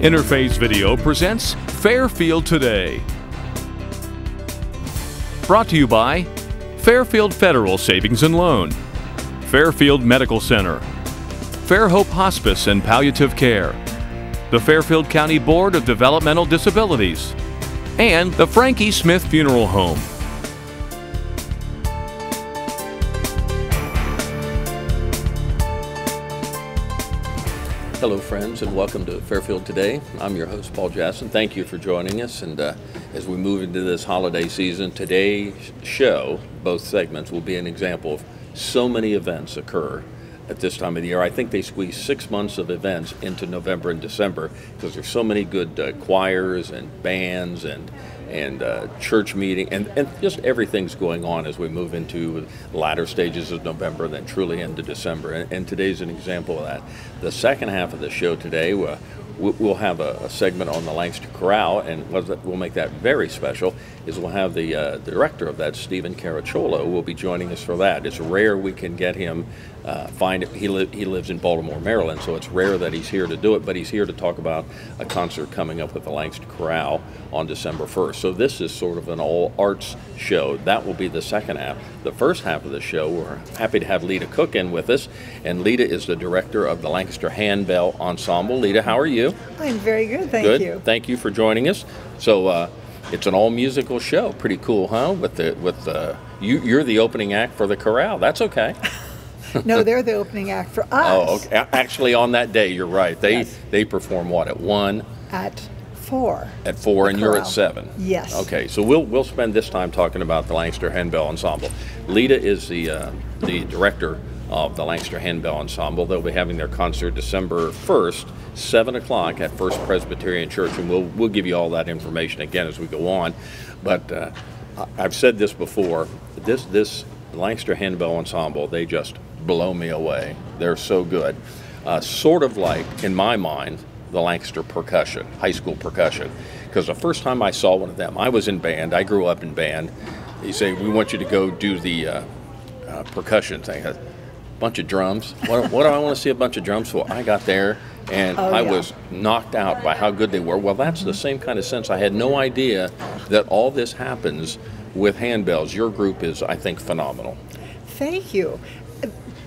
Interface Video presents Fairfield Today. Brought to you by Fairfield Federal Savings and Loan, Fairfield Medical Center, Fairhope Hospice and Palliative Care, the Fairfield County Board of Developmental Disabilities, and the Frankie Smith Funeral Home. Hello friends, and welcome to Fairfield Today. I'm your host, Paul Jasson. Thank you for joining us, and as we move into this holiday season, today's show, both segments, will be an example of so many events occur at this time of the year. I think they squeeze 6 months of events into November and December because there's so many good choirs and bands and church meeting, and just everything's going on as we move into latter stages of November and then truly into December. And today's an example of that. The second half of the show today, we'll have a segment on the Lancaster Chorale, and we'll make that very special, is we'll have the director of that, Stephen Caracciolo, will be joining us for that. It's rare we can get him, he lives in Baltimore, Maryland, so it's rare that he's here to do it, but he's here to talk about a concert coming up with the Lancaster Chorale on December 1st. So this is sort of an all-arts show. That will be the second half. The first half of the show, we're happy to have Lita Cook in with us, and Lita is the director of the Lancaster Hand Bell Ensemble. Lita, how are you? I'm very good, thank you. Thank you for joining us. So it's an all-musical show. Pretty cool, huh? You're the opening act for the chorale. That's okay. No, they're the opening act for us. Oh, okay. Actually, on that day, you're right. They perform what, at 1? At 4. At 4, and chorale. You're at 7. Yes. Okay, so we'll spend this time talking about the Lancaster Hand Bell Ensemble. Lita is the director of the Lancaster Hand Bell Ensemble. They'll be having their concert December 1st, 7 o'clock at First Presbyterian Church, and we'll give you all that information again as we go on. But I've said this before, this Lancaster Hand Bell Ensemble, they just blow me away. They're so good. Sort of like, in my mind, the Lancaster percussion, high school percussion. Because the first time I saw one of them, I was in band. I grew up in band. They say, we want you to go do the percussion thing. A bunch of drums. What do I want to see a bunch of drums for? I got there, and I was knocked out by how good they were. Well, that's the same kind of sense. I had no idea that all this happens with handbells. Your group is, I think, phenomenal. Thank you.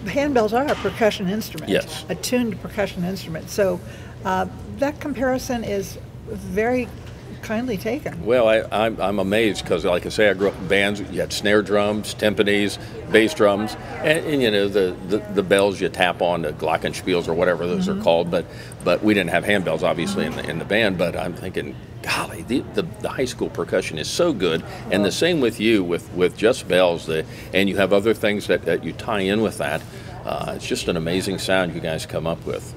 Handbells are a percussion instrument. Yes. A tuned percussion instrument. So that comparison is very kindly taken. Well, I'm amazed because, like I say, I grew up in bands. You had snare drums, timpanis, bass drums, and you know the bells you tap on, the glockenspiels or whatever those are called. But we didn't have handbells, obviously, in the band. But I'm thinking, golly, the high school percussion is so good, and the same with you with just bells. And you have other things that you tie in with that. It's just an amazing sound you guys come up with.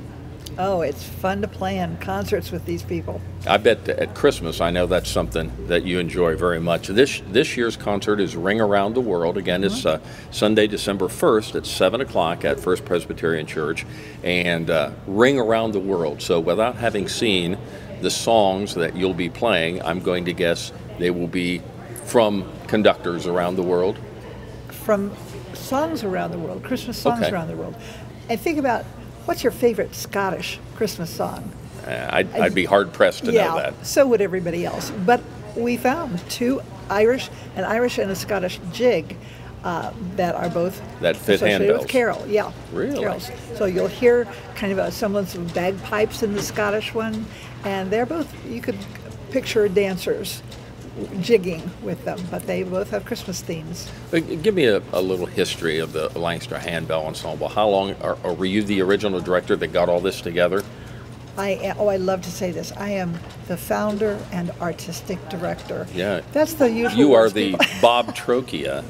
Oh, it's fun to plan concerts with these people. I bet at Christmas, I know that's something that you enjoy very much. This year's concert is Ring Around the World. Again, it's Sunday, December 1st at 7 o'clock at First Presbyterian Church. And Ring Around the World. So without having seen the songs that you'll be playing, I'm going to guess they will be from conductors around the world. From songs around the world, Christmas songs around the world. And think about, what's your favorite Scottish Christmas song? I'd be hard-pressed to know that. So would everybody else. But we found two Irish and a Scottish jig that are both that fit associated handbells. with carol. Yeah. Really? Carols. So you'll hear kind of a semblance of bagpipes in the Scottish one, and they're both, you could picture dancers jigging with them, but they both have Christmas themes. Give me a little history of the Lancaster Hand Bell Ensemble. How long, or were you the original director that got all this together? I love to say this. I am the founder and artistic director. Yeah. That's the usual. You are the Bob Trocchia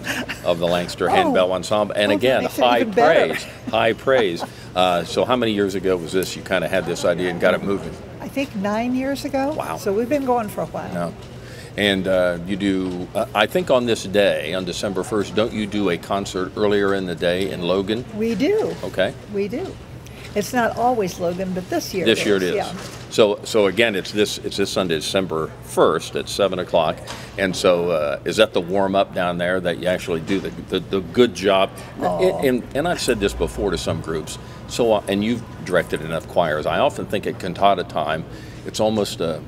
of the Lancaster Hand Bell Ensemble. And again, high praise. High praise. So how many years ago was this? You kind of had this idea and got it moving? I think 9 years ago. Wow. So we've been going for a while. Yeah. And you do, I think on this day, on December 1st, don't you do a concert earlier in the day in Logan? We do. Okay. We do. It's not always Logan, but this year This year it is. Yeah. So again, it's this Sunday, December 1st at 7 o'clock. And so is that the warm-up down there that you actually do the good job? And I've said this before to some groups, and you've directed enough choirs. I often think at cantata time, it's almost a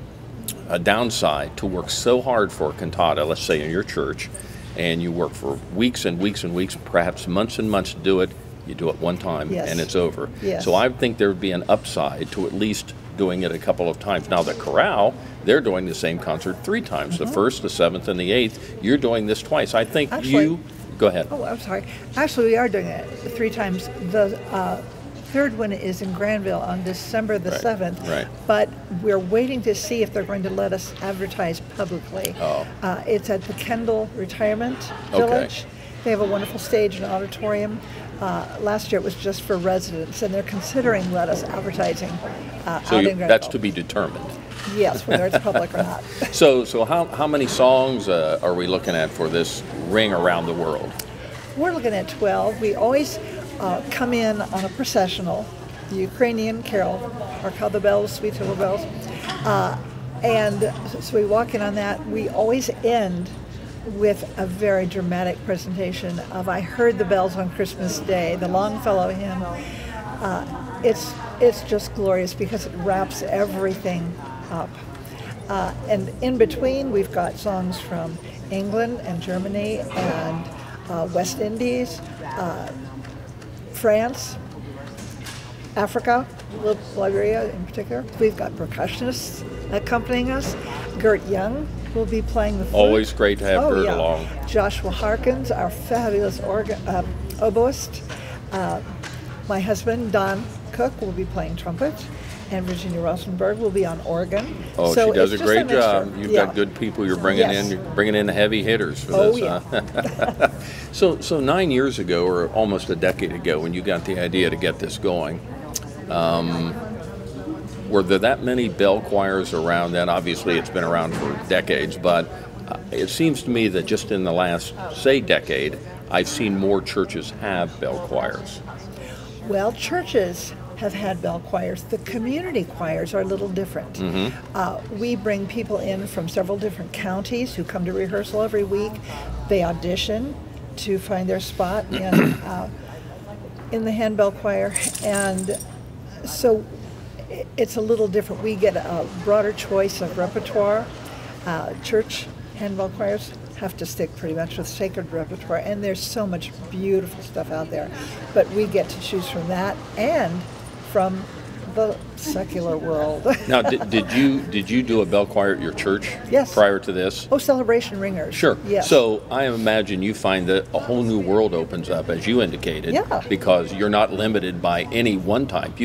downside to work so hard for a cantata, let's say in your church, and you work for weeks and weeks and weeks, perhaps months and months to do it. You do it one time, Yes. and it's over. Yes. So I think there would be an upside to at least doing it a couple of times. Now the chorale, they're doing the same concert 3 times, the 1st, the 7th, and the 8th. You're doing this twice. I think go ahead. Oh, I'm sorry. Actually, we are doing it 3 times. The third one is in Granville on December the 7th. Right. But we're waiting to see if they're going to let us advertise publicly. Oh. It's at the Kendall Retirement Village. They have a wonderful stage and auditorium. Last year it was just for residents, and they're considering let us advertising out in Granville. That's to be determined. Yes, whether it's public or not. So how many songs are we looking at for this Ring Around the World? We're looking at 12. We always come in on a processional, the Ukrainian carol, or called the bells, Sweet Little Bells. And so we walk in on that. We always end with a very dramatic presentation of I Heard the Bells on Christmas Day, the Longfellow hymn. It's just glorious because it wraps everything up. And in between, we've got songs from England and Germany and West Indies, France, Africa, Liberia in particular. We've got percussionists accompanying us. Gert Young will be playing the flute. Always great to have Gert along. Joshua Harkins, our fabulous oboist. My husband, Don Cook, will be playing trumpet. And Virginia Rosenberg will be on organ. Oh, so she does a just great a mixture. job. You've got good people you're bringing in. You're bringing in the heavy hitters for this. Yeah. So 9 years ago, or almost a decade ago, when you got the idea to get this going, were there that many bell choirs around then? Obviously, it's been around for decades, but it seems to me that just in the last, say, decade, I've seen more churches have bell choirs. Well, churches have had bell choirs. The community choirs are a little different. We bring people in from several different counties who come to rehearsal every week. They audition to find their spot in the Hand Bell Choir, and so it's a little different. We get a broader choice of repertoire. Church Hand Bell choirs have to stick pretty much with sacred repertoire, and there's so much beautiful stuff out there. But we get to choose from that and from the secular world. Now, did you do a bell choir at your church? Yes. Prior to this? Oh, Celebration Ringers. Sure. Yes. So I imagine you find that a whole new world opens up, as you indicated. Yeah. Because you're not limited by any one type.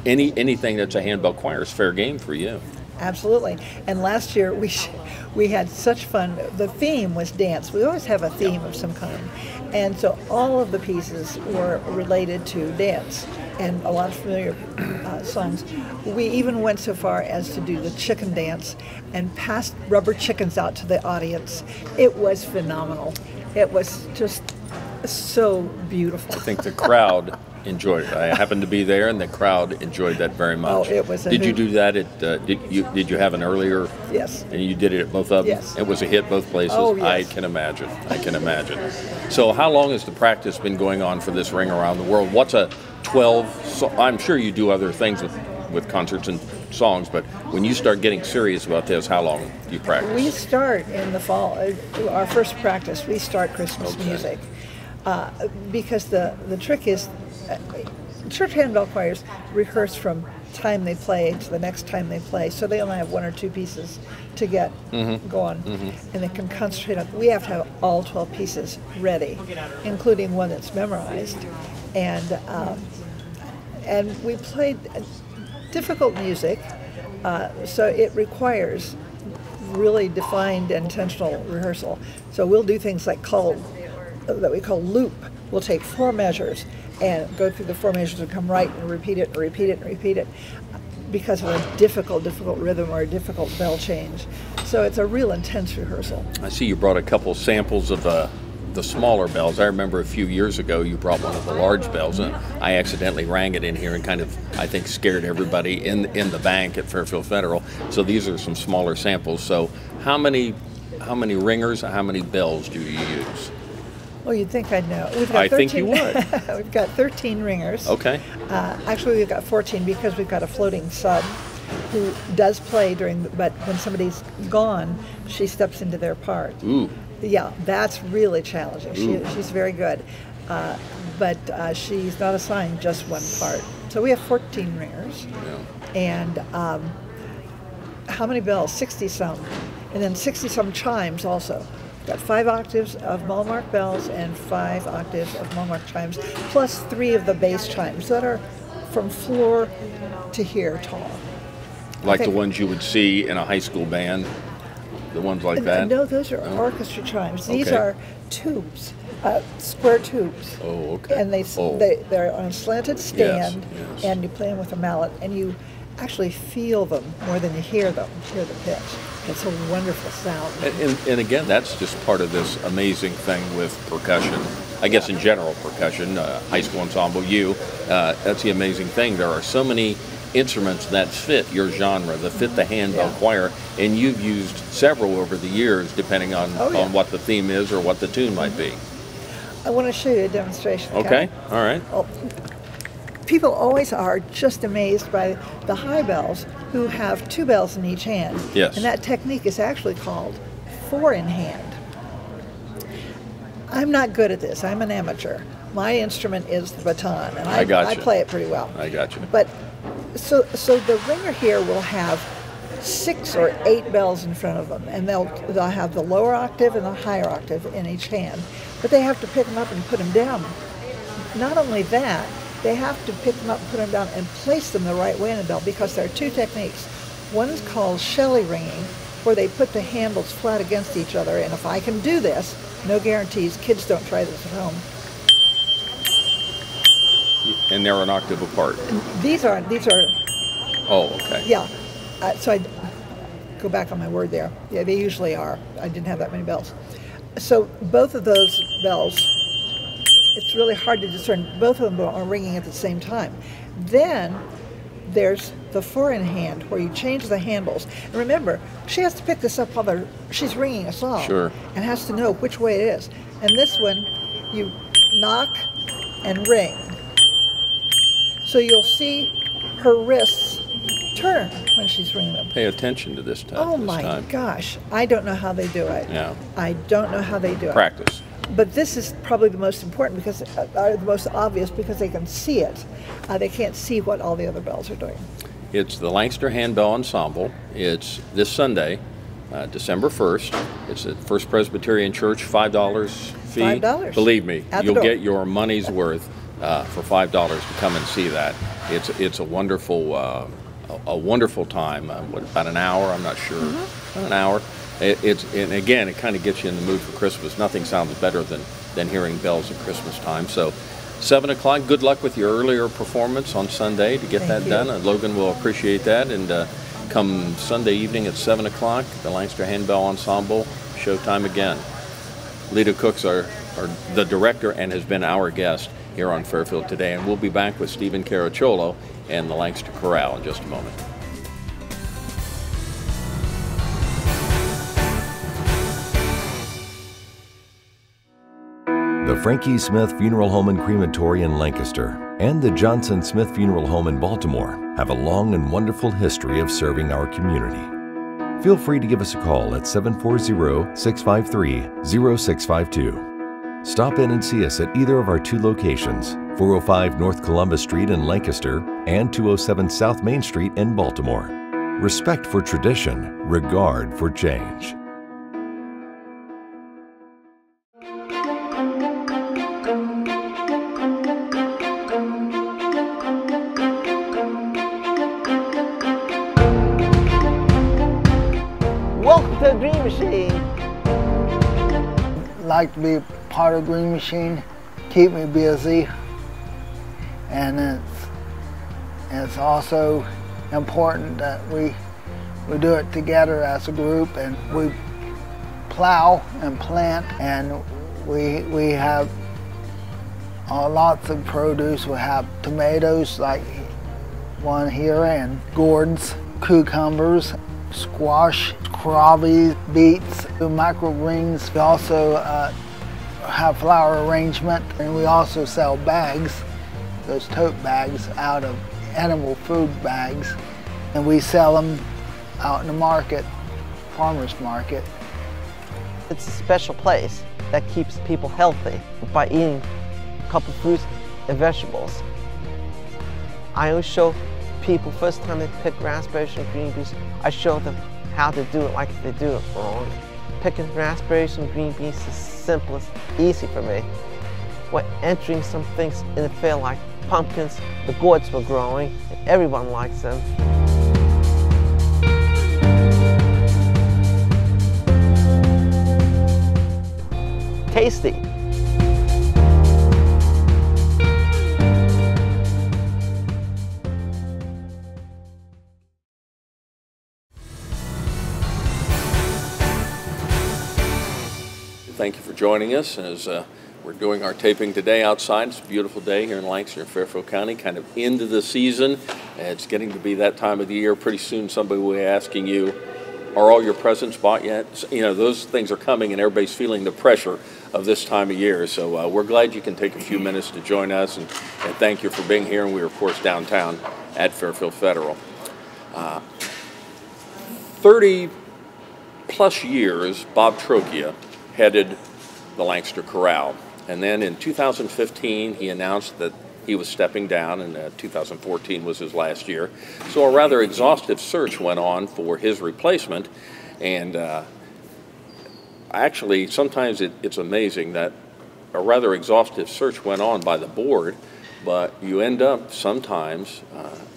Anything that's a handbell choir is fair game for you. Absolutely. And last year we had such fun. The theme was dance. We always have a theme of some kind. And so all of the pieces were related to dance and a lot of familiar songs. We even went so far as to do the chicken dance and passed rubber chickens out to the audience. It was phenomenal. It was just so beautiful. I think the crowd enjoyed it. I happened to be there, and the crowd enjoyed that very much. Oh, it was a Did you hoot. do that at? Did you have an earlier? Yes. And you did it at both of them. Yes. It was a hit both places. Oh, yes. I can imagine. So, how long has the practice been going on for this Ring Around the World? What's a 12? So I'm sure you do other things with concerts and songs, but when you start getting serious about this, how long do you practice? We start in the fall. Our first practice, we start Christmas music. Because the trick is, church handbell choirs rehearse from time they play to the next time they play, so they only have 1 or 2 pieces to get going, and they can concentrate on. We have to have all 12 pieces ready, including one that's memorized, and we played difficult music, so it requires really defined intentional rehearsal. So we'll do things like that we call loop. We'll take 4 measures and go through the 4 measures and come right and repeat it and repeat it and repeat it because of a difficult rhythm or a difficult bell change. So it's a real intense rehearsal. I see you brought a couple samples of the smaller bells. I remember a few years ago you brought one of the large bells, and I accidentally rang it in here and kind of, I think, scared everybody in the bank at Fairfield Federal. So these are some smaller samples. So how many ringers, how many bells do you use? Well, you'd think I'd know. I think you would. We've got 13 ringers. Okay. Actually, we've got 14 because we've got a floating sub who does play but when somebody's gone, she steps into their part. Ooh. Yeah, that's really challenging. She's very good. But she's not assigned just one part. So we have 14 ringers. Yeah. And how many bells? 60-some. And then 60-some chimes also. Got 5 octaves of Mullmark bells and 5 octaves of Mullmark chimes, plus 3 of the bass chimes that are from floor to here tall. Like the ones you would see in a high school band? The ones like that? No, those are orchestra chimes. These Okay. are tubes, square tubes. Oh, okay. And they're on a slanted stand, Yes. and you play them with a mallet, and you actually feel them more than you hear them, hear the pitch. It's a wonderful sound. And again, that's just part of this amazing thing with percussion. I guess in general, percussion, high school ensemble, that's the amazing thing. There are so many instruments that fit your genre, that fit the hand bell choir, and you've used several over the years, depending on what the theme is or what the tune might be. I want to show you a demonstration. Okay, all right. Well, people always are just amazed by the high bells who have 2 bells in each hand. Yes. And that technique is actually called 4 in hand. I'm not good at this. I'm an amateur. My instrument is the baton, and I play it pretty well. I got you. But so the ringer here will have 6 or 8 bells in front of them, and they'll have the lower octave and the higher octave in each hand. But they have to pick them up and put them down. Not only that, they have to pick them up, put them down, and place them the right way in the bell, because there are 2 techniques. One is called Shelley ringing, where they put the handles flat against each other, and if I can do this, no guarantees, kids don't try this at home. And they're an octave apart. These are. Oh, okay. Yeah. So I go back on my word there. Yeah, they usually are. I didn't have that many bells. So both of those bells, it's really hard to discern. Both of them are ringing at the same time. Then there's the 4 in hand, where you change the handles. And remember, she has to pick this up while she's ringing a song. Sure. And has to know which way it is. And this one, you knock and ring. So you'll see her wrists turn when she's ringing them. Pay attention to this time. Oh my gosh, I don't know how they do it. Yeah. I don't know how they do it. Practice. But this is probably the most important, because the most obvious, because they can see it. They can't see what all the other bells are doing. It's the Lancaster Hand Bell Ensemble. It's this Sunday, December 1st. It's at First Presbyterian Church, $5 fee. $5. Believe me, At the you'll door. get your money's worth for $5 to come and see that. It's a wonderful time. About an hour? I'm not sure. About an hour. And again, it kind of gets you in the mood for Christmas. Nothing sounds better than hearing bells at Christmas time. So 7 o'clock, good luck with your earlier performance on Sunday to get that done. And Logan will appreciate that. And come Sunday evening at 7 o'clock, the Lancaster Hand Bell Ensemble, showtime again. Lita Cooks are the director and has been our guest here on Fairfield Today. And we'll be back with Stephen Caracciolo and the Lancaster Chorale in just a moment. The Frankie Smith Funeral Home and Crematory in Lancaster and the Johnson Smith Funeral Home in Baltimore have a long and wonderful history of serving our community. Feel free to give us a call at 740-653-0652. Stop in and see us at either of our 2 locations, 405 North Columbus Street in Lancaster and 207 South Main Street in Baltimore. Respect for tradition, regard for change. Welcome to the Dream Machine. Like to be part of the Dream Machine, keep me busy, and it's also important that we do it together as a group, and we plow and plant, and We have lots of produce. We have tomatoes like one here, and gourds, cucumbers, squash, crawberries, beets, microgreens. We also have flower arrangement, and we also sell bags, those tote bags out of edible food bags, and we sell them out in the market, farmers market. It's a special place that keeps people healthy by eating a couple fruits and vegetables. I always show people, first time they pick raspberries and green beans, I show them how to do it like if they do it wrong. Picking raspberries and green beans is simple, it's easy for me. We're entering some things in the field like pumpkins, the gourds were growing, and everyone likes them. Tasty. Thank you for joining us as we're doing our taping today outside. It's a beautiful day here in Lancaster, Fairfield County, kind of into the season. It's getting to be that time of the year. Pretty soon somebody will be asking you, are all your presents bought yet? You know, those things are coming and everybody's feeling the pressure of this time of year. So we're glad you can take a few minutes to join us, and thank you for being here. And we're, of course, downtown at Fairfield Federal. 30-plus years, Bob Trocchia headed the Lancaster Chorale. And then in 2015, he announced that he was stepping down, and 2014 was his last year. So a rather exhaustive search went on for his replacement. And actually, sometimes it's amazing that a rather exhaustive search went on by the board, but you end up sometimes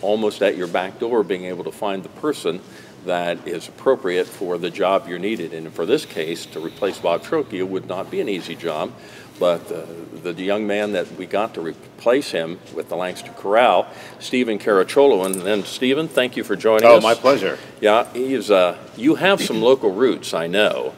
almost at your back door being able to find the person that is appropriate for the job you're needed. And for this case, to replace Bob Trocchia would not be an easy job, but the young man that we got to replace him with the Lancaster Chorale, Stephen Caracciolo. And then, Stephen, thank you for joining us. Oh, my pleasure. Yeah, you have some local roots, I know.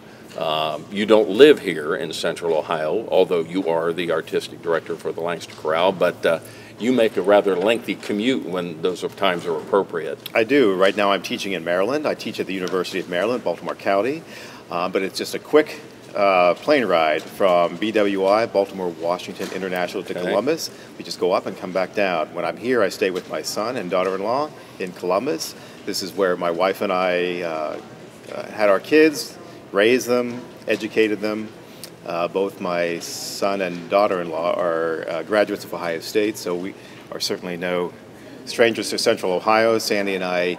You don't live here in Central Ohio, although you are the artistic director for the Lancaster Chorale, but you make a rather lengthy commute when those times are appropriate. I do. Right now I'm teaching in Maryland. I teach at the University of Maryland, Baltimore County, but it's just a quick plane ride from BWI, Baltimore Washington International, to Columbus. We just go up and come back down. When I'm here, I stay with my son and daughter-in-law in Columbus. This is where my wife and I had our kids, raised them, educated them. Both my son and daughter-in-law are graduates of Ohio State, so we are certainly no strangers to Central Ohio. Sandy and I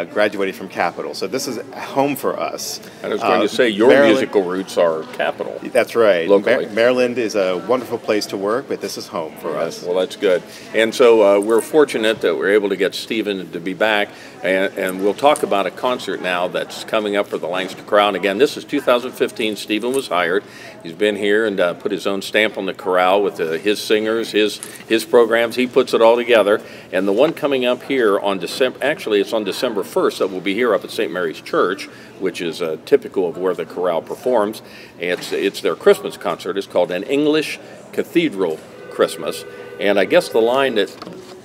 graduated from Capital, so this is home for us. I was going to say, your musical roots are Capital. That's right. Locally. Maryland is a wonderful place to work, but this is home for us. Well, that's good. And so we're fortunate that we're able to get Stephen to be back, and we'll talk about a concert now that's coming up for the Lancaster Chorale. And again, this is 2015. Stephen was hired. He's been here and put his own stamp on the chorale with his singers, his programs. He puts it all together. And the one coming up here on it's on December 1st, that will be here up at St. Mary's Church, which is typical of where the chorale performs. It's their Christmas concert. It's called An English Cathedral Christmas. And I guess the line that,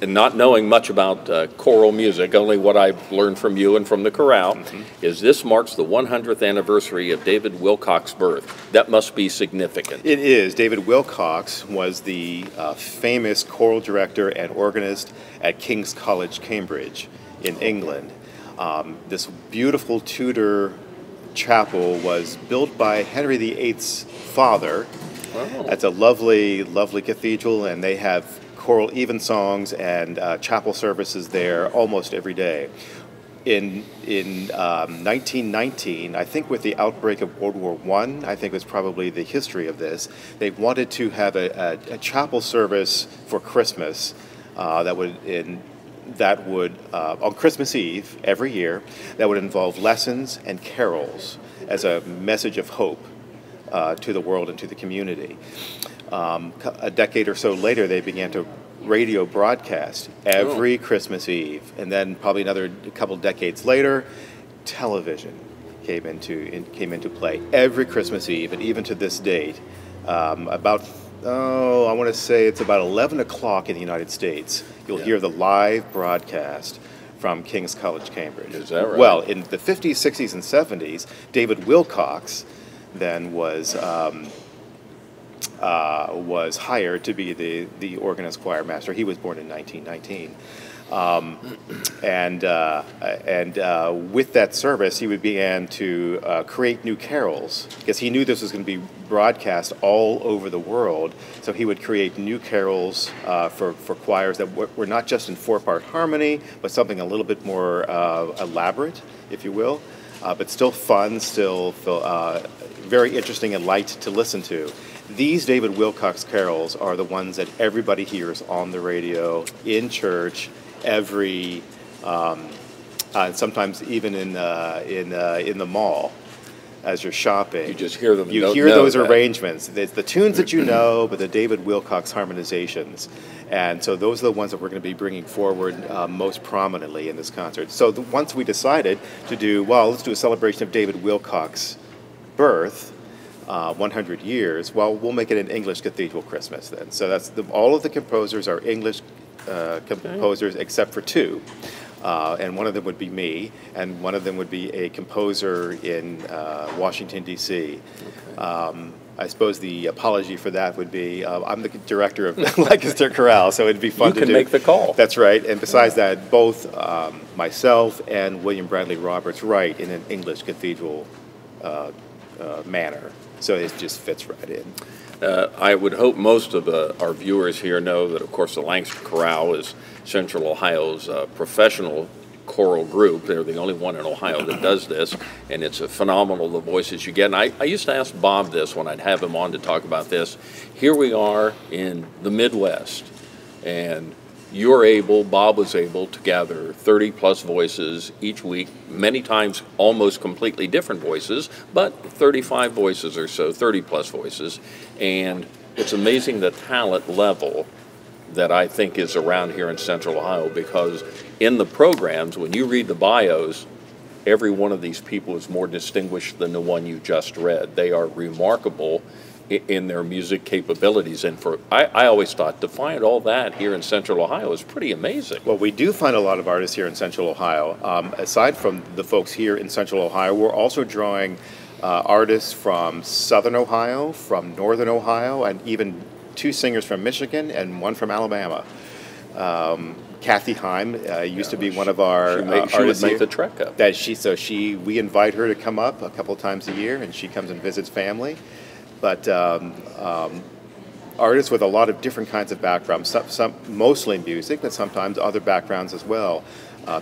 and not knowing much about choral music, only what I've learned from you and from the chorale, is this marks the 100th anniversary of David Wilcox's birth. That must be significant. It is. David Wilcox was the famous choral director and organist at King's College, Cambridge, in England. This beautiful Tudor chapel was built by Henry VIII's father. Oh. It's a lovely, lovely cathedral, and they have choral evensongs and chapel services there almost every day. In 1919, I think with the outbreak of World War I, I think was probably the history of this, they wanted to have a chapel service for Christmas that would on Christmas Eve every year, that would involve lessons and carols as a message of hope to the world and to the community. A decade or so later, they began to radio broadcast every Christmas Eve, and then probably another couple decades later, television came into play every Christmas Eve, and even to this date, I want to say it's about 11 o'clock in the United States. You'll hear the live broadcast from King's College, Cambridge. Is that right? Well, in the 50s, 60s, and 70s, David Wilcox then was hired to be the organist choir master. He was born in 1919. With that service, he began to create new carols because he knew this was going to be broadcast all over the world. So he would create new carols for choirs that were not just in four-part harmony, but something a little bit more elaborate, if you will, but still fun, still very interesting and light to listen to. These David Wilcox carols are the ones that everybody hears on the radio, in church, every sometimes even in the mall as you're shopping. You just hear them. You hear those arrangements. It's the tunes that you know, but the David Wilcox harmonizations. And so those are the ones that we're going to be bringing forward most prominently in this concert. So once we decided to do, let's do a celebration of David Wilcox's birth, 100 years, we'll make it an English Cathedral Christmas then. So that's all of the composers are English composers except for two. And one of them would be me, and one of them would be a composer in Washington, D.C. Okay. I suppose the apology for that would be I'm the director of Lancaster Chorale, so it'd be fun to do. You can make the call. That's right. And besides that, both myself and William Bradley Roberts write in an English cathedral manner, so it just fits right in. I would hope most of our viewers here know that, of course, the Lancaster Chorale is Central Ohio's professional choral group. They're the only one in Ohio that does this, and it's phenomenal, the voices you get. And I used to ask Bob this when I'd have him on to talk about this. Here we are in the Midwest, and Bob was able to gather 30-plus voices each week, many times almost completely different voices, but 35 voices or so, 30-plus voices. And it's amazing the talent level that I think is around here in Central Ohio, because in the programs, when you read the bios, every one of these people is more distinguished than the one you just read. They are remarkable in their music capabilities, and I always thought to find all that here in Central Ohio is pretty amazing. Well, we do find a lot of artists here in Central Ohio. Aside from the folks here in Central Ohio, we're also drawing artists from Southern Ohio, from Northern Ohio, and even two singers from Michigan and one from Alabama. Kathy Heim used to be one of our artists. She would make the trek up. We invite her to come up a couple times a year, and she comes and visits family. But artists with a lot of different kinds of backgrounds, some mostly music, but sometimes other backgrounds as well.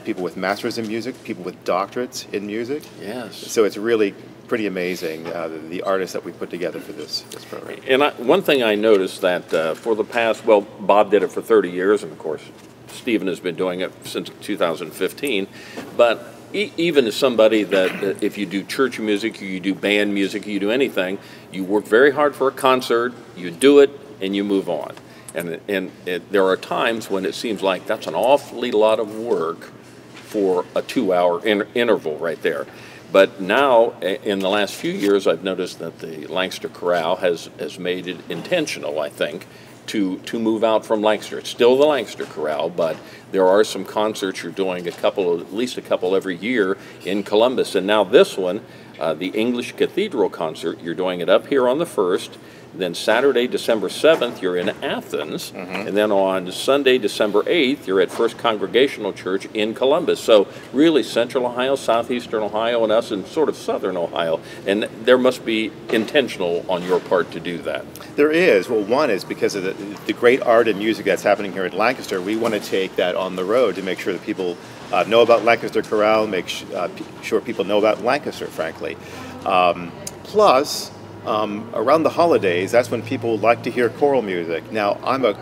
People with masters in music, people with doctorates in music. Yes. So it's really pretty amazing, the artists that we put together for this program. And one thing I noticed that for the past, Bob did it for 30 years, and of course Stephen has been doing it since 2015, but even as somebody that if you do church music, you do band music, you do anything, you work very hard for a concert, you do it, and you move on. And there are times when it seems like that's an awfully lot of work for a 2-hour interval right there. But now, in the last few years, I've noticed that the Lancaster Chorale has made it intentional, I think, to move out from Lancaster. It's still the Lancaster Chorale, but there are some concerts you're doing, at least a couple every year in Columbus. And now this one, the English Cathedral concert, you're doing it up here on the 1st. Then Saturday, December 7th, you're in Athens. And then on Sunday, December 8th, you're at First Congregational Church in Columbus. So really Central Ohio, Southeastern Ohio, and us in sort of Southern Ohio. And there must be intentional on your part to do that. There is. Well, one is because of the great art and music that's happening here at Lancaster. We want to take that on the road to make sure that people know about Lancaster Chorale, make sure people know about Lancaster, frankly. Plus, around the holidays, that's when people like to hear choral music. Now, I'm a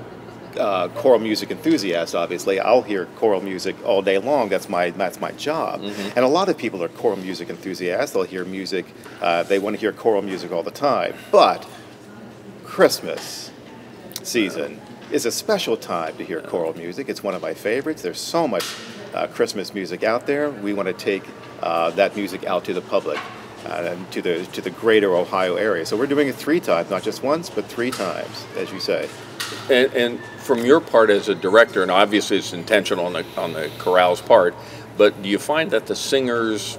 choral music enthusiast, obviously. I'll hear choral music all day long. That's my job. And a lot of people are choral music enthusiasts. They'll hear music. They want to hear choral music all the time. But Christmas season is a special time to hear choral music. It's one of my favorites. There's so much Christmas music out there. We want to take that music out to the public. to the greater Ohio area. So we're doing it 3 times, not just once, but 3 times, as you say. And from your part as a director, and obviously it's intentional on the chorale's part, but do you find that the singers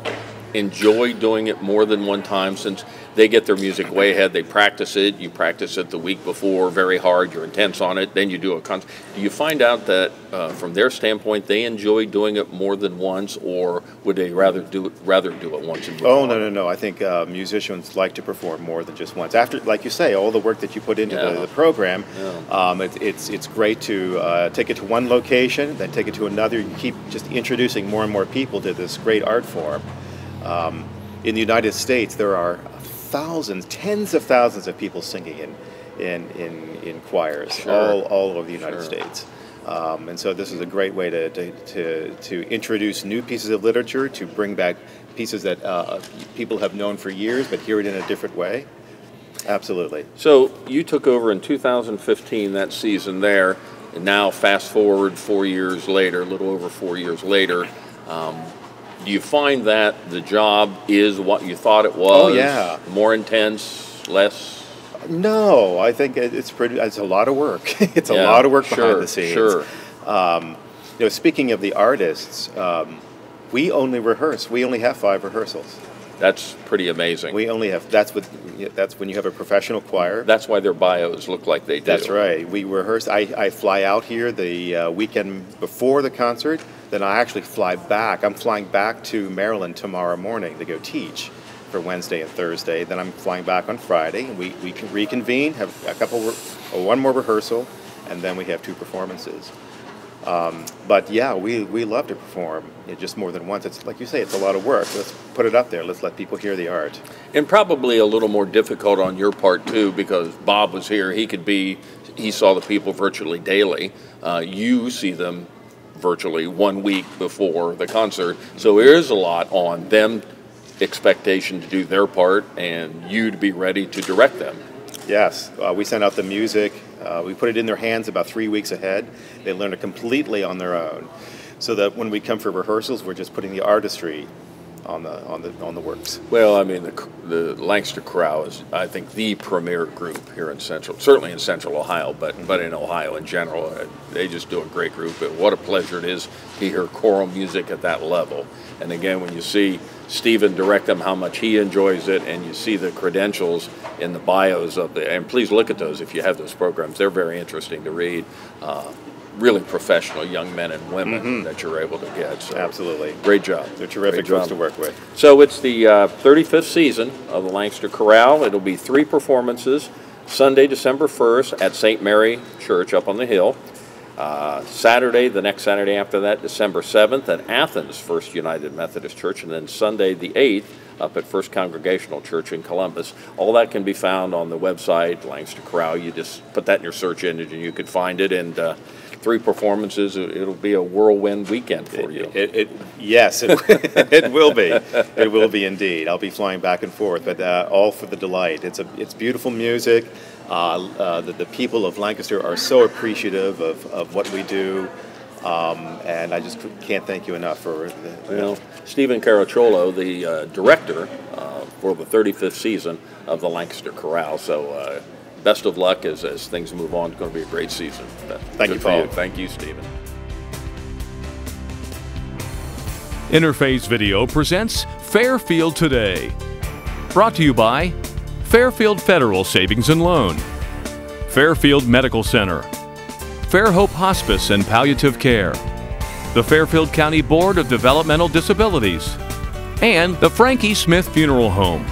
enjoy doing it more than one time, since they get their music way ahead, they practice it, you practice it the week before very hard, you're intense on it, then you do a concert. Do you find out that from their standpoint they enjoy doing it more than once, or would they rather do it once and move on? No. I think musicians like to perform more than just once. After, like you say, all the work that you put into the program, it's great to take it to one location, then take it to another. You keep just introducing more and more people to this great art form. In the United States, there are thousands, tens of thousands of people singing in choirs, Sure. all over the United States. And so this is a great way to introduce new pieces of literature, to bring back pieces that people have known for years, but hear it in a different way. Absolutely. So you took over in 2015, that season there, and now fast forward 4 years later, a little over 4 years later. Do you find that the job is what you thought it was? Oh, yeah. More intense, less? No, I think it's a lot of work. It's a lot of work behind the scenes. Sure. Speaking of the artists, we only rehearse. We only have 5 rehearsals. That's pretty amazing. We only have. That's when you have a professional choir. That's why their bios look like they do. That's right. We rehearse. I fly out here the weekend before the concert. Then I actually fly back. I'm flying back to Maryland tomorrow morning to go teach for Wednesday and Thursday. Then I'm flying back on Friday, and we can reconvene, have one more rehearsal, and then we have 2 performances. But yeah, we love to perform just more than once. It's like you say, it's a lot of work. Let's put it up there. Let's let people hear the art. And probably a little more difficult on your part too, because Bob was here. He saw the people virtually daily. You see them virtually 1 week before the concert. So there is a lot on them, expectation to do their part, and you to be ready to direct them. Yes, we send out the music. We put it in their hands about 3 weeks ahead. They learn it completely on their own, so that when we come for rehearsals, we're just putting the artistry on the works. Well, I mean, the Lancaster Chorale is, I think, the premier group here in certainly in Central Ohio, but in Ohio in general. They just do a great group. But what a pleasure it is to hear choral music at that level. And again, when you see Stephen direct them, how much he enjoys it, and you see the credentials in the bios and please look at those if you have those programs. They're very interesting to read. Really professional young men and women that you're able to get. So absolutely. Great job. They're terrific folks to work with. So it's the 35th season of the Lancaster Chorale. It'll be 3 performances. Sunday, December 1st at St. Mary Church up on the hill. Saturday, the next Saturday after that, December 7th at Athens First United Methodist Church. And then Sunday the 8th up at First Congregational Church in Columbus. All that can be found on the website, Lancaster Chorale. You just put that in your search engine and you can find it. And 3 performances, it'll be a whirlwind weekend for you. Yes, it will be. It will be indeed. I'll be flying back and forth, but all for the delight. It's beautiful music. The people of Lancaster are so appreciative of what we do, and I just can't thank you enough for Stephen Caracciolo, the director for the 35th season of the Lancaster Chorale. So best of luck as things move on. It's going to be a great season. Thank you, Paul. Thank you, Stephen. Interface Video presents Fairfield Today. Brought to you by Fairfield Federal Savings and Loan, Fairfield Medical Center, Fairhope Hospice and Palliative Care, the Fairfield County Board of Developmental Disabilities, and the Frankie Smith Funeral Home.